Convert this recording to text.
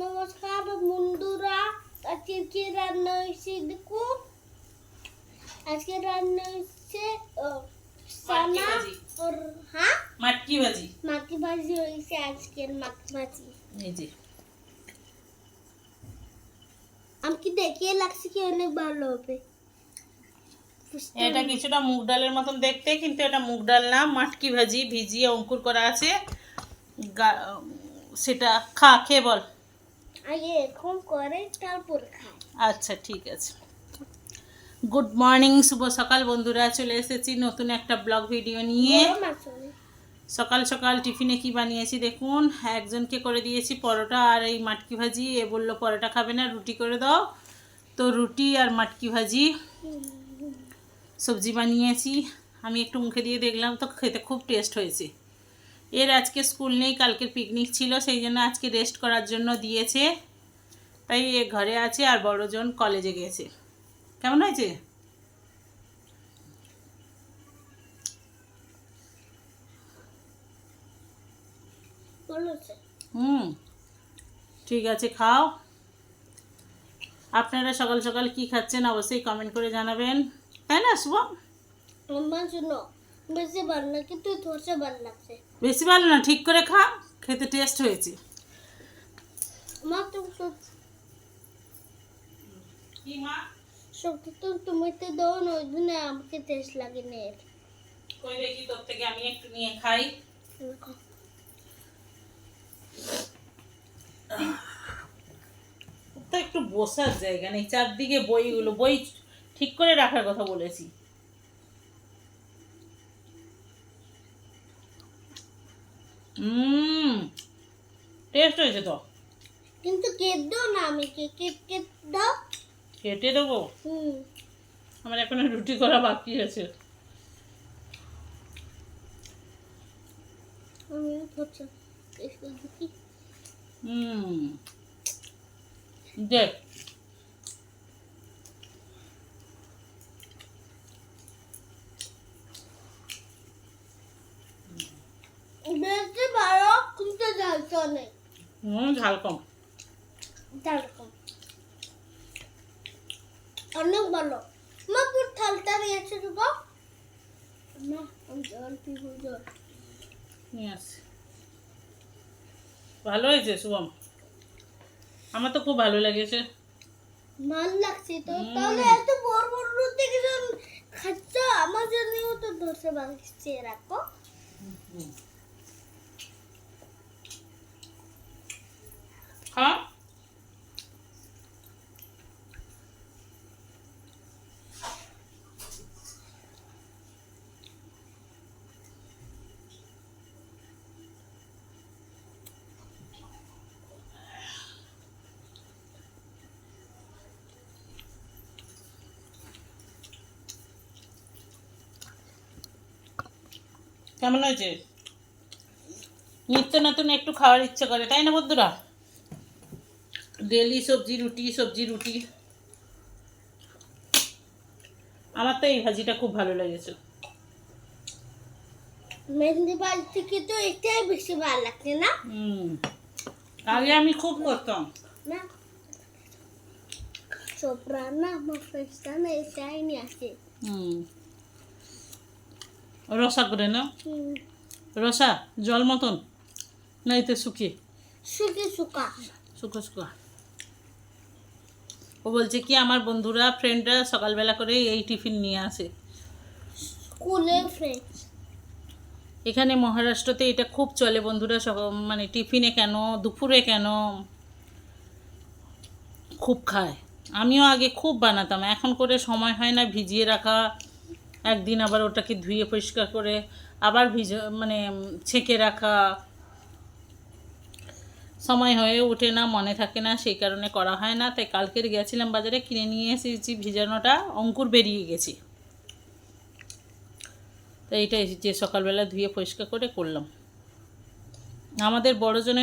নমস্কার বন্ধুরা, আজকে রান্না হয়েছে দেখো। আজকে রান্না হয়েছে সানা और हाँ मटकी भाजी হয়েছে আজকের মাটকি ভাজি। এই যে আমাকে দেখিয়ে লাগছে কি অনেক ভালো হবে। এটা কিছুটা মুগ ডালের মতন দেখতে, কিন্তু এটা মুগ ডাল না, মাটকি ভাজি ভিজিয়ে অঙ্কুর করা আছে। সেটা খেয়ে বল। আগে এরকম করে তারপর খাই। আচ্ছা ঠিক আছে। গুড মর্নিং, শুভ সকাল বন্ধুরা, চলে এসেছি নতুন একটা ব্লগ ভিডিও নিয়ে। সকাল সকাল টিফিনে কি বানিয়েছি দেখুন। একজনকে করে দিয়েছি পরোটা আর এই মাটকি ভাজি। এ বললো পরোটা খাবে না, রুটি করে দাও, তো রুটি আর মাটকি ভাজি সবজি বানিয়েছি। আমি একটু মুখে দিয়ে দেখলাম, তো খেতে খুব টেস্ট হয়েছে। এর আজকে স্কুল নেই, কালকের পিকনিক ছিল, সেই জন্য আজকে রেস্ট করার জন্য দিয়েছে, তাই এ ঘরে আছে আর বড়জন কলেজে গেছে। কেমন হয়েছে? ঠিক আছে, খাও। আপনারা সকাল সকাল কি খাচ্ছেন অবশ্যই কমেন্ট করে জানাবেন, তাই না শুভম? আমার জন্য বেশি ভালো না, কিন্তু ধরছে ভালো লাগছে। বেশি ভালো না, ঠিক করে খা, খেতে টেস্ট হয়েছে। আমার তো কি মা? সবটা তো তুমি তো দাও না, ওই জন্য আমাকে টেস্ট লাগে না। কই দেখি তোর থেকে আমি একটু নিয়ে খাই। তো একটু বসার জায়গা নেই, চারদিকে বইগুলো, বই ঠিক করে রাখার কথা বলেছি। টেস্ট হয়েছে তো, কিন্তু কেট দাও না, আমি কেট দাও। কেটে দেবো? আমার এখনো রুটি করা বাকি আছে। আমি ধরছি দেখি। দেখ, বেশি ভালো, কিন্তু ঝালটা নেই। ঝাল কম। ঝাল কম, অনেক ভালো। মা পুরো থালটা নিয়েছে তো মা, আমি জল পিবো, জল নিয়ে আসছি। ভালো হয়েছে শুভম, আমার তো খুব ভালো লেগেছে। ভালো লাগছে তো। তাহলে এত বড় বড় রুটি কিছু খাচ্ছ, আমার জন্যও তো ধরছে বানিয়েছে, রাখো। হ্যাঁ, কেমন হয়েছে? নিত্য নতুন একটু খাওয়ার ইচ্ছে করে, তাই না বন্ধুরা? ডেলি সবজি রুটি, সবজি রুটি। আমার তো এই ভাজিটা খুব ভালো লেগেছে। মেহেন্দি বাড়ি থেকে তো এটাই বেশি ভালো লাগছে না? আগে আমি খুব করতাম না, সব রান্না আমার ফ্রেন্ডস রান্না এটাই নিয়ে আসে। রসা করে না, রসা জল মতন, না এতে শুকিয়ে শুকে শুকা শুকো শুকো। ও বলছে কি আমার বন্ধুরা, ফ্রেন্ডরা সকালবেলা করে এই টিফিন নিয়ে আসে। স্কুলের ফ্রেন্ডস এখানে মহারাষ্ট্রতে এটা খুব চলে বন্ধুরা, মানে টিফিনে কেন, দুপুরে কেন, খুব খায়। আমিও আগে খুব বানাতাম, এখন করে সময় হয় না ভিজিয়ে রাখা, একদিন আবার ওটাকে ধুয়ে পরিষ্কার করে আবার মানে ছেঁকে রাখা, সময় হয়ে ওঠে না, মনে থাকে না, সেই কারণে করা হয় না। তাই কালকের গেছিলাম বাজারে, কিনে নিয়ে এসেছি ভিজানোটা, অঙ্কুর বেরিয়ে গেছি, তাই এইটাই যে সকালবেলা ধুয়ে পরিষ্কার করে করলাম। আমাদের বড়জনের